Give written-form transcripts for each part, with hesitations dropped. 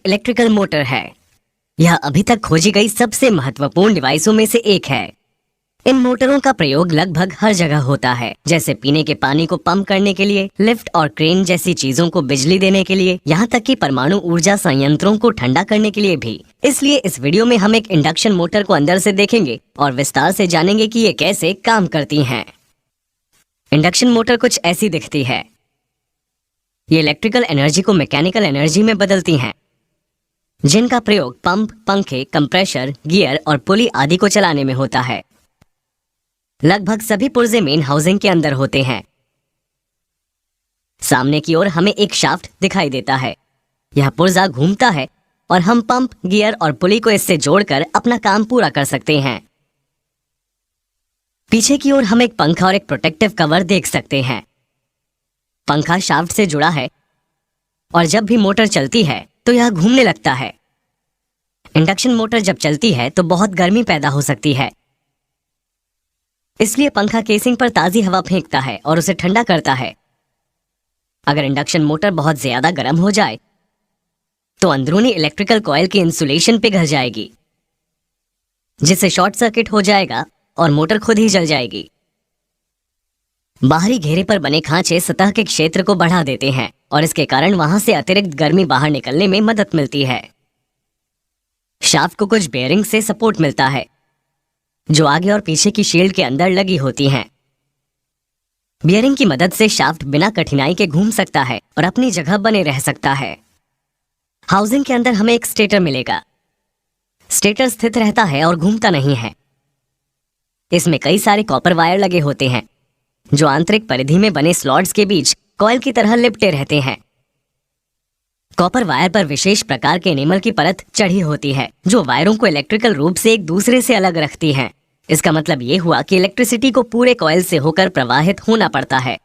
Electrical motor है। यह अभी तक खोजी गई सबसे महत्वपूर्ण डिवाइसों में से एक है। इन मोटरों का प्रयोग लगभग हर जगह होता है, जैसे पीने के पानी को पंप करने के लिए, लिफ्ट और क्रेन जैसी चीजों को बिजली देने के लिए, यहाँ तक कि परमाणु ऊर्जा संयंत्रों को ठंडा करने के लिए भी। इसलिए इस वीडियो में हम एक इंडक्शन मोटर को अंदर से देखेंगे और विस्तार से जानेंगे कि ये कैसे काम करती हैं। इंडक्शन मोटर कुछ ऐसी दिखती है। ये इलेक्ट्रिकल एनर्जी को मैकेनिकल एनर्जी में बदलती हैं, जिनका प्रयोग पंप, पंखे, कंप्रेशर, गियर और पुली आदि को चलाने में होता है। लगभग सभी पुर्जे मेन हाउसिंग के अंदर होते हैं। सामने की ओर हमें एक शाफ्ट दिखाई देता है। यह पुर्जा घूमता है और हम पंप, गियर और पुली को इससे जोड़कर अपना काम पूरा कर सकते हैं। पीछे की ओर हम एक पंखा और एक प्रोटेक्टिव कवर देख सकते हैं। पंखा शाफ्ट से जुड़ा है और जब भी मोटर चलती है तो यह घूमने लगता है। इंडक्शन मोटर जब चलती है तो बहुत गर्मी पैदा हो सकती है, इसलिए पंखा केसिंग पर ताजी हवा फेंकता है और उसे ठंडा करता है। अगर इंडक्शन मोटर बहुत ज्यादा गर्म हो जाए तो अंदरूनी इलेक्ट्रिकल कॉइल की इंसुलेशन पिघल जाएगी, जिससे शॉर्ट सर्किट हो जाएगा और मोटर खुद ही जल जाएगी। बाहरी घेरे पर बने खांचे सतह के क्षेत्र को बढ़ा देते हैं और इसके कारण वहां से अतिरिक्त गर्मी बाहर निकलने में मदद मिलती है। शाफ्ट को कुछ बेयरिंग से सपोर्ट मिलता है, जो आगे और पीछे की शील्ड के अंदर लगी होती हैं। बियरिंग की मदद से शाफ्ट बिना कठिनाई के घूम सकता है और अपनी जगह बने रह सकता है। हाउसिंग के अंदर हमें एक स्टेटर मिलेगा। स्टेटर स्थित रहता है और घूमता नहीं है। इसमें कई सारे कॉपर वायर लगे होते हैं, जो आंतरिक परिधि में बने स्लॉट्स के बीच कॉइल की तरह लिपटे रहते हैं। कॉपर वायर पर विशेष प्रकार के एनेमल की परत चढ़ी होती है, जो वायरों को इलेक्ट्रिकल रूप से एक दूसरे से अलग रखती है। इसका मतलब ये हुआ कि इलेक्ट्रिसिटी को पूरे कॉइल से होकर प्रवाहित होना पड़ता है,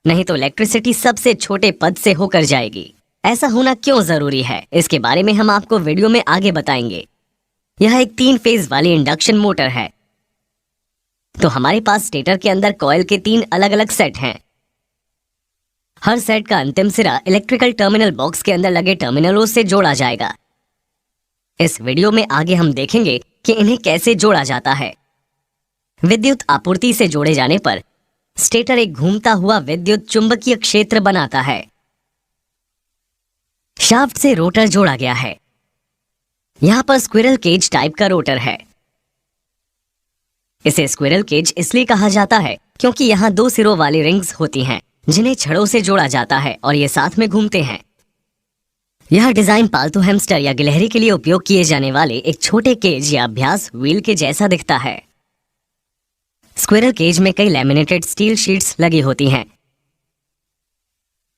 नहीं तो इलेक्ट्रिसिटी सबसे छोटे पद से होकर जाएगी। ऐसा होना क्यों जरूरी है, इसके बारे में हम आपको वीडियो में आगे बताएंगे। यह एक 3 फेज वाली इंडक्शन मोटर है। तो हमारे पास स्टेटर के अंदर कॉइल के 3 अलग अलग सेट हैं। हर सेट का अंतिम सिरा इलेक्ट्रिकल टर्मिनल बॉक्स के अंदर लगे टर्मिनलों से जोड़ा जाएगा। इस वीडियो में आगे हम देखेंगे कि इन्हें कैसे जोड़ा जाता है। विद्युत आपूर्ति से जोड़े जाने पर स्टेटर एक घूमता हुआ विद्युत चुंबकीय क्षेत्र बनाता है। शाफ्ट से रोटर जोड़ा गया है। यहां पर स्क्विरल केज टाइप का रोटर है। इसे स्क्विरल केज इसलिए कहा जाता है क्योंकि यहां 2 सिरों वाली रिंग्स होती हैं, जिन्हें छड़ों से जोड़ा जाता है और ये साथ में घूमते हैं। यह डिजाइन पालतू हैमस्टर या गिलहरी के लिए उपयोग किए जाने वाले एक छोटे केज या अभ्यास व्हील के जैसा दिखता है। स्क्विरल केज में कई लैमिनेटेड स्टील शीट्स लगी होती हैं।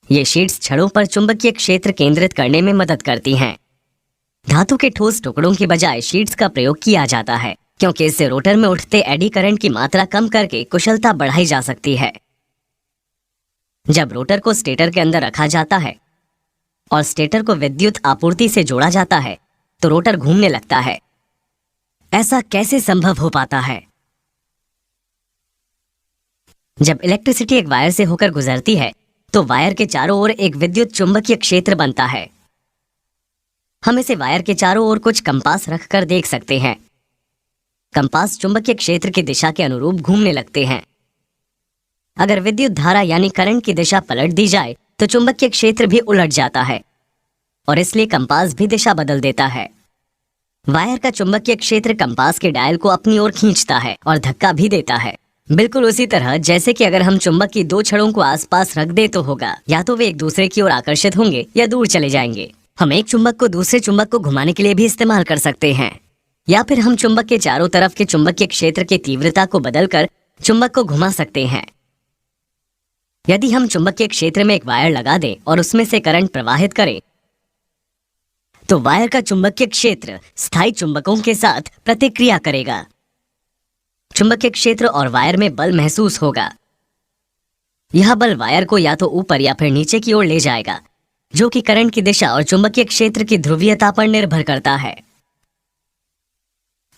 ये शीट्स छड़ों पर चुंबकीय क्षेत्र केंद्रित करने में मदद करती हैं। धातु के ठोस टुकड़ों के बजाय शीट्स का प्रयोग किया जाता है, क्योंकि इससे रोटर में उठते एडी करंट की मात्रा कम करके कुशलता बढ़ाई जा सकती है। जब रोटर को स्टेटर के अंदर रखा जाता है और स्टेटर को विद्युत आपूर्ति से जोड़ा जाता है तो रोटर घूमने लगता है। ऐसा कैसे संभव हो पाता है? जब इलेक्ट्रिसिटी एक वायर से होकर गुजरती है तो वायर के चारों ओर एक विद्युत चुंबकीय क्षेत्र बनता है। हम इसे वायर के चारों ओर कुछ कंपास रखकर देख सकते हैं। कंपास चुंबकीय क्षेत्र की दिशा के अनुरूप घूमने लगते हैं। अगर विद्युत धारा यानी करंट की दिशा पलट दी जाए तो चुंबकीय क्षेत्र भी उलट जाता है और इसलिए कंपास भी दिशा बदल देता है। वायर का चुंबकीय क्षेत्र कंपास के डायल को अपनी ओर खींचता है और धक्का भी देता है। बिल्कुल उसी तरह जैसे कि अगर हम चुंबक की 2 छड़ों को आसपास रख दे तो होगा, या तो वे एक दूसरे की ओर आकर्षित होंगे या दूर चले जाएंगे। हम एक चुंबक को दूसरे चुंबक को घुमाने के लिए भी इस्तेमाल कर सकते हैं, या फिर हम चुंबक के चारों तरफ के चुंबकीय क्षेत्र की तीव्रता को बदलकर चुंबक को घुमा सकते हैं। यदि हम चुंबकीय क्षेत्र में एक वायर लगा दें और उसमें से करंट प्रवाहित करें तो वायर का चुंबकीय क्षेत्र स्थायी चुंबकों के साथ प्रतिक्रिया करेगा। चुंबकीय क्षेत्र और वायर में बल महसूस होगा। यह बल वायर को या तो ऊपर या फिर नीचे की ओर ले जाएगा, जो कि करंट की दिशा और चुंबकीय क्षेत्र की ध्रुवीयता पर निर्भर करता है।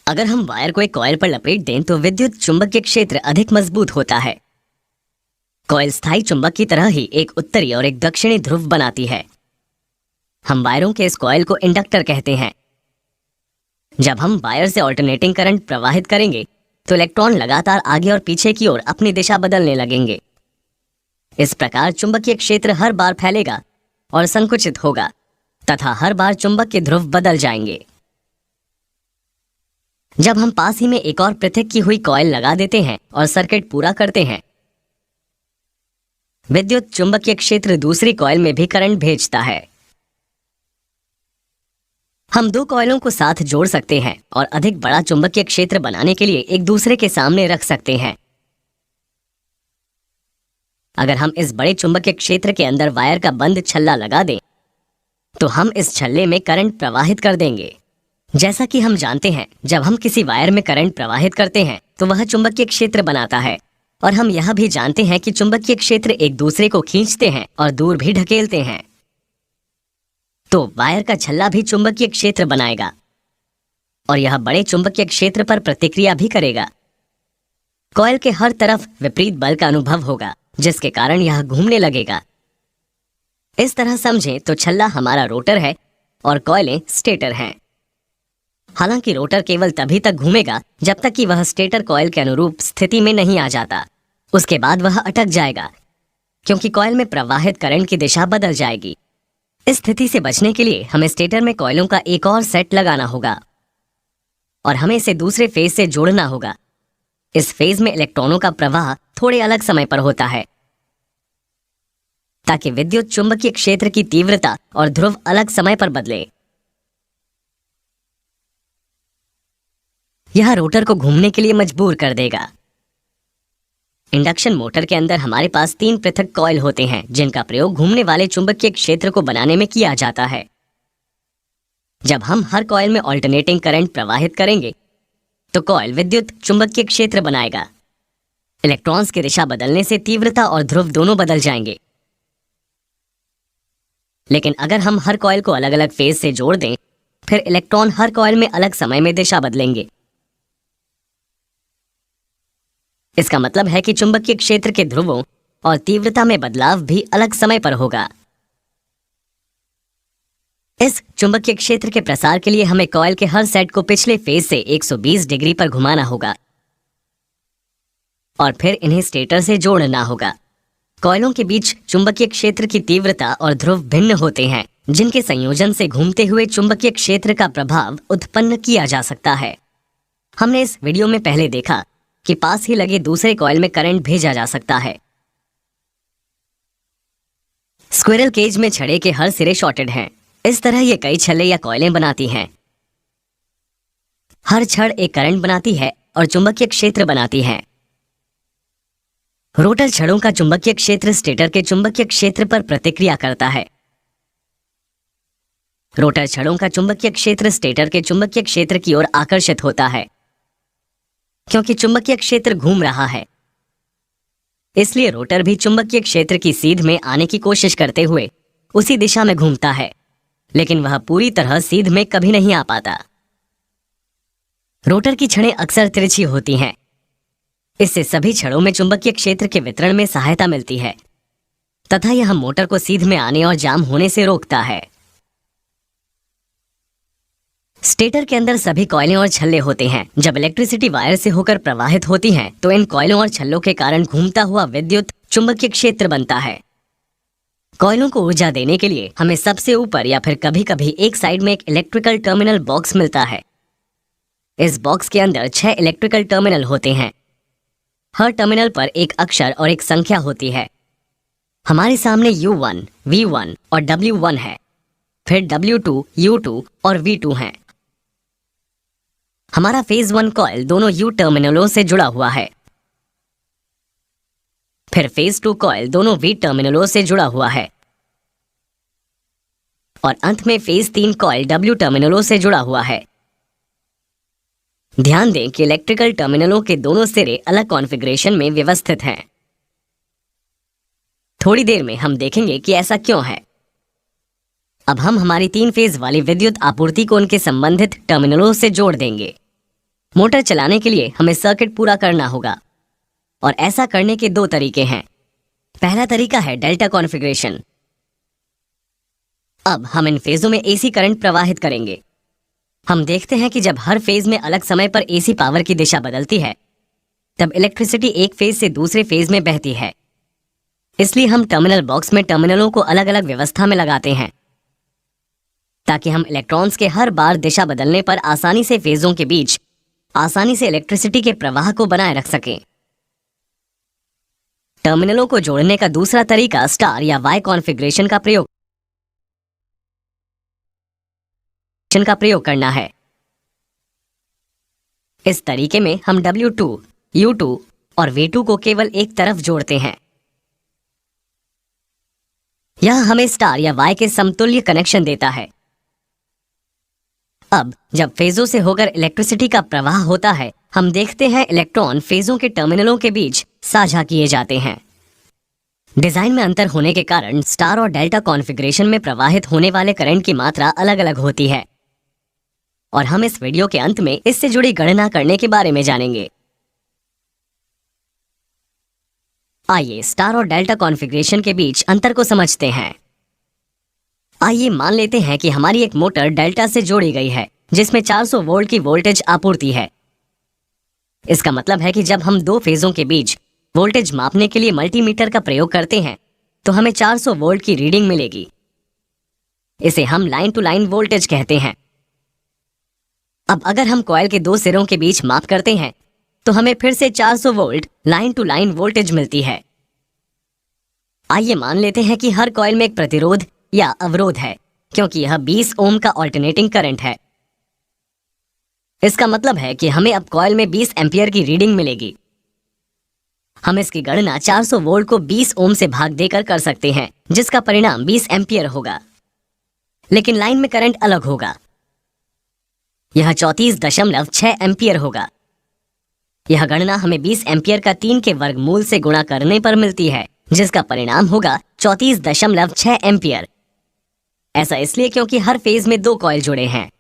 अगर हम वायर को एक कॉइल पर लपेट दें तो विद्युत चुंबकीय क्षेत्र अधिक मजबूत होता है। कॉइल स्थायी चुंबक की तरह ही एक उत्तरी और एक दक्षिणी ध्रुव बनाती है। हम वायरों के इस कॉइल को इंडक्टर कहते हैं। जब हम वायर से ऑल्टरनेटिंग करंट प्रवाहित करेंगे तो इलेक्ट्रॉन लगातार आगे और पीछे की ओर अपनी दिशा बदलने लगेंगे। इस प्रकार चुंबकीय क्षेत्र हर बार फैलेगा और संकुचित होगा तथा हर बार चुंबक के ध्रुव बदल जाएंगे। जब हम पास ही में एक और पृथक की हुई कॉइल लगा देते हैं और सर्किट पूरा करते हैं, विद्युत चुंबकीय क्षेत्र दूसरी कॉइल में भी करंट भेजता है। हम दो कॉइलों को साथ जोड़ सकते हैं और अधिक बड़ा चुंबकीय क्षेत्र बनाने के लिए एक दूसरे के सामने रख सकते हैं। अगर हम इस बड़े चुंबकीय क्षेत्र के अंदर वायर का बंद छल्ला लगा दें तो हम इस छल्ले में करंट प्रवाहित कर देंगे। जैसा कि हम जानते हैं, जब हम किसी वायर में करंट प्रवाहित करते हैं तो वह चुंबकीय क्षेत्र बनाता है, और हम यह भी जानते हैं कि चुंबकीय क्षेत्र एक दूसरे को खींचते हैं और दूर भी ढकेलते हैं। तो वायर का छल्ला भी चुंबकीय क्षेत्र बनाएगा और यह बड़े चुंबकीय क्षेत्र पर प्रतिक्रिया भी करेगा। कॉइल के हर तरफ विपरीत बल का अनुभव होगा, जिसके कारण यह घूमने लगेगा। इस तरह समझें तो छल्ला हमारा रोटर है और कॉइलें स्टेटर हैं। हालांकि रोटर केवल तभी तक घूमेगा जब तक कि वह स्टेटर कॉइल के अनुरूप स्थिति में नहीं आ जाता। उसके बाद वह अटक जाएगा, क्योंकि कॉइल में प्रवाहित करंट की दिशा बदल जाएगी। इस स्थिति से बचने के लिए हमें स्टेटर में कॉइलों का एक और सेट लगाना होगा और हमें इसे दूसरे फेज से जोड़ना होगा। इस फेज में इलेक्ट्रॉनों का प्रवाह थोड़े अलग समय पर होता है, ताकि विद्युत चुंबकीय क्षेत्र की तीव्रता और ध्रुव अलग समय पर बदले। यह रोटर को घूमने के लिए मजबूर कर देगा। इंडक्शन मोटर के अंदर हमारे पास 3 पृथक कॉइल होते हैं, जिनका प्रयोग घूमने वाले चुंबकीय क्षेत्र को बनाने में किया जाता है। जब हम हर कॉइल में ऑल्टरनेटिंग करंट प्रवाहित करेंगे तो कॉइल विद्युत चुंबकीय क्षेत्र बनाएगा। इलेक्ट्रॉन्स की दिशा बदलने से तीव्रता और ध्रुव दोनों बदल जाएंगे। लेकिन अगर हम हर कॉइल को अलग अलग फेज से जोड़ दें, फिर इलेक्ट्रॉन हर कॉइल में अलग समय में दिशा बदलेंगे। इसका मतलब है कि चुंबकीय क्षेत्र के ध्रुवों और तीव्रता में बदलाव भी अलग समय पर होगा। इस चुंबकीय क्षेत्र के प्रसार के लिए हमें कॉइल के हर सेट को पिछले फेज से 120 डिग्री पर घुमाना होगा और फिर इन्हें स्टेटर से जोड़ना होगा। कॉइलों के बीच चुंबकीय क्षेत्र की तीव्रता और ध्रुव भिन्न होते हैं, जिनके संयोजन से घूमते हुए चुंबकीय क्षेत्र का प्रभाव उत्पन्न किया जा सकता है। हमने इस वीडियो में पहले देखा कि पास ही लगे दूसरे कॉइल में करंट भेजा जा सकता है। स्क्विरल केज में छड़े के हर सिरे शॉर्टेड हैं। इस तरह ये कई छल्ले या कॉइलें बनाती हैं। हर छड़ एक करंट बनाती है और चुंबकीय क्षेत्र बनाती है। रोटर छड़ों का चुंबकीय क्षेत्र स्टेटर के चुंबकीय क्षेत्र पर प्रतिक्रिया करता है। रोटर छड़ों का चुंबकीय क्षेत्र स्टेटर के चुंबकीय क्षेत्र की ओर आकर्षित होता है, क्योंकि चुंबकीय क्षेत्र घूम रहा है। इसलिए रोटर भी चुंबकीय क्षेत्र की सीध में आने की कोशिश करते हुए उसी दिशा में घूमता है, लेकिन वह पूरी तरह सीध में कभी नहीं आ पाता। रोटर की छड़ें अक्सर तिरछी होती हैं। इससे सभी छड़ों में चुंबकीय क्षेत्र के वितरण में सहायता मिलती है तथा यह मोटर को सीध में आने और जाम होने से रोकता है। स्टेटर के अंदर सभी कॉइलें और छल्ले होते हैं। जब इलेक्ट्रिसिटी वायर से होकर प्रवाहित होती है तो इन कॉइलों और छल्लों के कारण घूमता हुआ विद्युत चुंबकीय क्षेत्र बनता है। कॉइलों को ऊर्जा देने के लिए हमें सबसे ऊपर या फिर कभी कभी एक साइड में एक इलेक्ट्रिकल टर्मिनल बॉक्स मिलता है। इस बॉक्स के अंदर 6 इलेक्ट्रिकल टर्मिनल होते हैं। हर टर्मिनल पर एक अक्षर और एक संख्या होती है। हमारे सामने U1, V1 और W1 है। फिर W2, U2 और V2 हैं। हमारा फेज 1 कॉइल दोनों U टर्मिनलों से जुड़ा हुआ है। फिर फेज 2 कॉइल दोनों V टर्मिनलों से जुड़ा हुआ है और अंत में फेज 3 कॉइल W टर्मिनलों से जुड़ा हुआ है। ध्यान दें कि इलेक्ट्रिकल टर्मिनलों के दोनों सिरे अलग कॉन्फ़िगरेशन में व्यवस्थित हैं। थोड़ी देर में हम देखेंगे कि ऐसा क्यों है। अब हम हमारी 3 फेज वाली विद्युत आपूर्ति को उनके संबंधित टर्मिनलों से जोड़ देंगे। मोटर चलाने के लिए हमें सर्किट पूरा करना होगा और ऐसा करने के 2 तरीके हैं। पहला तरीका है डेल्टा कॉन्फ़िगरेशन। अब हम इन फेजों में एसी करंट प्रवाहित करेंगे। हम देखते हैं कि जब हर फेज में अलग समय पर एसी पावर की दिशा बदलती है, तब इलेक्ट्रिसिटी एक फेज से दूसरे फेज में बहती है। इसलिए हम टर्मिनल बॉक्स में टर्मिनलों को अलग अलग व्यवस्था में लगाते हैं, ताकि हम इलेक्ट्रॉन्स के हर बार दिशा बदलने पर आसानी से फेजों के बीच आसानी से इलेक्ट्रिसिटी के प्रवाह को बनाए रख सकें। टर्मिनलों को जोड़ने का दूसरा तरीका स्टार या वाई कॉन्फ़िगरेशन का प्रयोग करना है। इस तरीके में हम W2, U2 और V2 को केवल एक तरफ जोड़ते हैं। यह हमें स्टार या वाई के समतुल्य कनेक्शन देता है। अब जब फेजों से होकर इलेक्ट्रिसिटी का प्रवाह होता है, हम देखते हैं इलेक्ट्रॉन फेजों के टर्मिनलों के बीच साझा किए जाते हैं। डिजाइन में अंतर होने के कारण स्टार और डेल्टा कॉन्फ़िगरेशन में प्रवाहित होने वाले करंट की मात्रा अलग अलग होती है, और हम इस वीडियो के अंत में इससे जुड़ी गणना करने के बारे में जानेंगे। आइए स्टार और डेल्टा कॉन्फ़िगरेशन के बीच अंतर को समझते हैं। आइए मान लेते हैं कि हमारी एक मोटर डेल्टा से जोड़ी गई है, जिसमें 400 वोल्ट की वोल्टेज आपूर्ति है। इसका मतलब है कि जब हम दो फेजों के बीच वोल्टेज मापने के लिए मल्टीमीटर का प्रयोग करते हैं, तो हमें 400 वोल्ट की रीडिंग मिलेगी। इसे हम लाइन टू लाइन वोल्टेज कहते हैं। अब अगर हम कॉइल के दो सिरों के बीच माप करते हैं, तो हमें फिर से 400 volt line to line voltage मिलती है। आइए मान लेते हैं कि हर कॉइल में एक प्रतिरोध या अवरोध है, क्योंकि यह 20 ओम का ऑल्टरनेटिंग करंट है। इसका मतलब है कि हमें अब कॉइल में 20 एम्पियर की रीडिंग मिलेगी। हम इसकी गणना 400 वोल्ट को 20 ओम से भाग देकर कर सकते हैं, जिसका परिणाम 20 एम्पियर होगा। लेकिन लाइन में करंट अलग होगा। यह 34.6 एम्पियर होगा। यह गणना हमें 20 एम्पियर का 3 के वर्गमूल से गुणा करने पर मिलती है, जिसका परिणाम होगा 34.6 एम्पियर। ऐसा इसलिए क्योंकि हर फेज में दो कॉइल जुड़े हैं।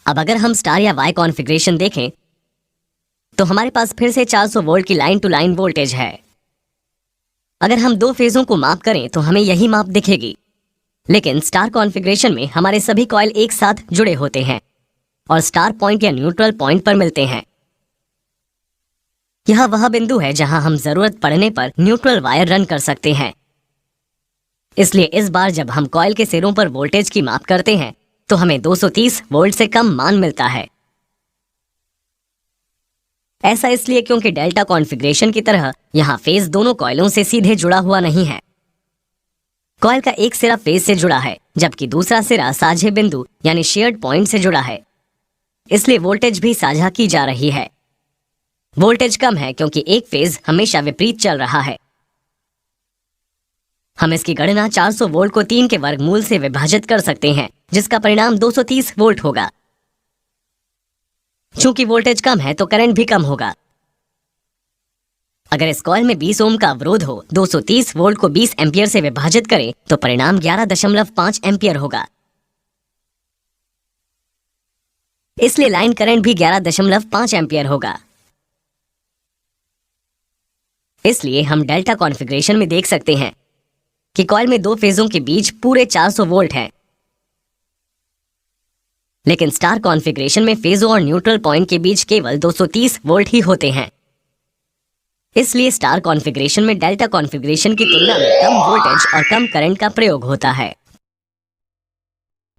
अब अगर हम स्टार या वाई कॉन्फ़िगरेशन देखें, तो हमारे पास फिर से 400 वोल्ट की लाइन टू लाइन वोल्टेज है। अगर हम दो फेजों को माप करें तो हमें यही माप दिखेगी। लेकिन स्टार कॉन्फ़िगरेशन में हमारे सभी कॉइल एक साथ जुड़े होते हैं और स्टार पॉइंट या न्यूट्रल पॉइंट पर मिलते हैं। यह वह बिंदु है जहां हम जरूरत पड़ने पर न्यूट्रल वायर रन कर सकते हैं। इसलिए इस बार जब हम कॉइल के सिरों पर वोल्टेज की माप करते हैं, तो हमें 230 वोल्ट से कम मान मिलता है। ऐसा इसलिए क्योंकि डेल्टा कॉन्फ़िगरेशन की तरह यहां फेज दोनों कॉइलों से सीधे जुड़ा हुआ नहीं है। कॉइल का एक सिरा फेज से जुड़ा है, जबकि दूसरा सिरा साझे बिंदु यानी शेयर्ड पॉइंट से जुड़ा है। इसलिए वोल्टेज भी साझा की जा रही है। वोल्टेज कम है क्योंकि एक फेज हमेशा विपरीत चल रहा है। हम इसकी गणना 400 वोल्ट को 3 के वर्गमूल से विभाजित कर सकते हैं, जिसका परिणाम 230 वोल्ट होगा। चूंकि वोल्टेज कम है तो करंट भी कम होगा। अगर इस कॉइल में 20 ओम का अवरोध हो, 230 वोल्ट को 20 एम्पियर से विभाजित करें तो परिणाम 11.5 एम्पियर होगा। इसलिए लाइन करंट भी 11.5 एम्पियर होगा। इसलिए हम डेल्टा कॉन्फ़िगरेशन में देख सकते हैं कि कॉइल में दो फेजों के बीच पूरे 400 वोल्ट हैं। लेकिन स्टार कॉन्फ़िगरेशन में फेजों और न्यूट्रल पॉइंट के बीच केवल 230 वोल्ट ही होते हैं। इसलिए स्टार कॉन्फ़िगरेशन में डेल्टा कॉन्फ़िगरेशन की तुलना में कम वोल्टेज और कम करंट का प्रयोग होता है।